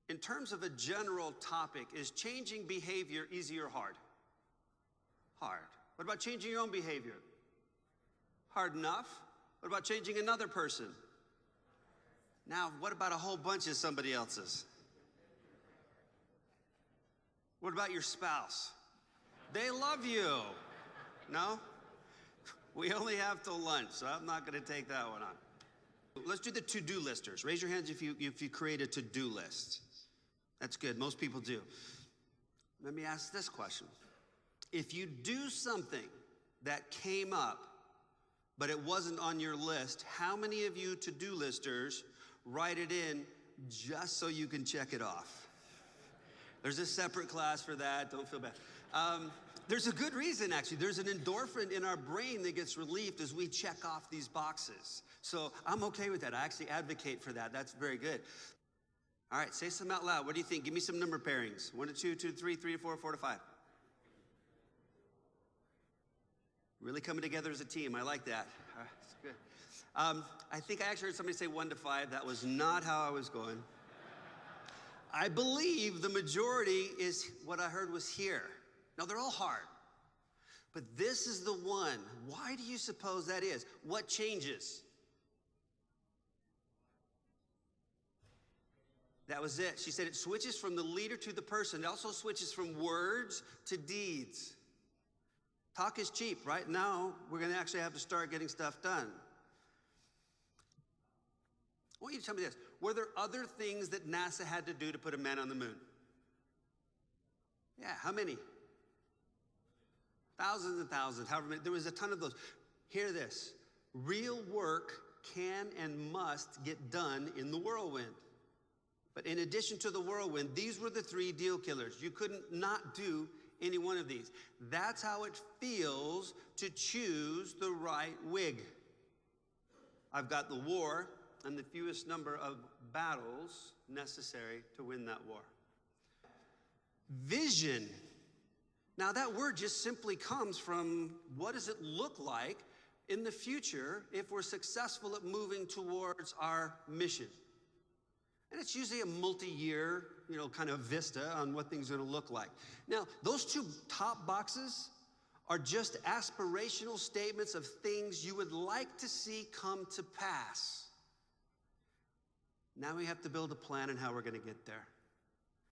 In terms of a general topic, is changing behavior easy or hard? Hard. What about changing your own behavior? Hard enough. What about changing another person? Now, what about a whole bunch of somebody else's? What about your spouse? They love you. No? We only have till lunch, so I'm not going to take that one on. Let's do the to-do listers. Raise your hands if you create a to-do list. That's good. Most people do. Let me ask this question. If you do something that came up, but it wasn't on your list, how many of you to-do listers write it in just so you can check it off? There's a separate class for that. Don't feel bad. There's a good reason, actually. There's an endorphin in our brain that gets relieved as we check off these boxes. So I'm okay with that. I actually advocate for that. That's very good. All right, say some out loud. What do you think? Give me some number pairings. 1 to 2, 2 to 3, 3 to 4, 4 to 5. Really coming together as a team. I like that. That's good. I think I actually heard somebody say 1 to 5. That was not how I was going. I believe the majority is what I heard was here. Now, they're all hard. But this is the one. Why do you suppose that is? What changes? That was it. She said it switches from the leader to the person. It also switches from words to deeds. Talk is cheap. Right now, we're going to actually have to start getting stuff done. I want you to tell me this. Were there other things that NASA had to do to put a man on the moon? Yeah, how many? Thousands and thousands, however many. There was a ton of those. Hear this. Real work can and must get done in the whirlwind. But in addition to the whirlwind, these were the 3 deal killers. You couldn't not do any one of these. That's how it feels to choose the right wig. I've got the war and the fewest number of battles necessary to win that war. Vision. Now that word just simply comes from what does it look like in the future if we're successful at moving towards our mission. And it's usually a multi-year, kind of vista on what things are going to look like. Now, those 2 top boxes are just aspirational statements of things you would like to see come to pass. Now we have to build a plan on how we're going to get there.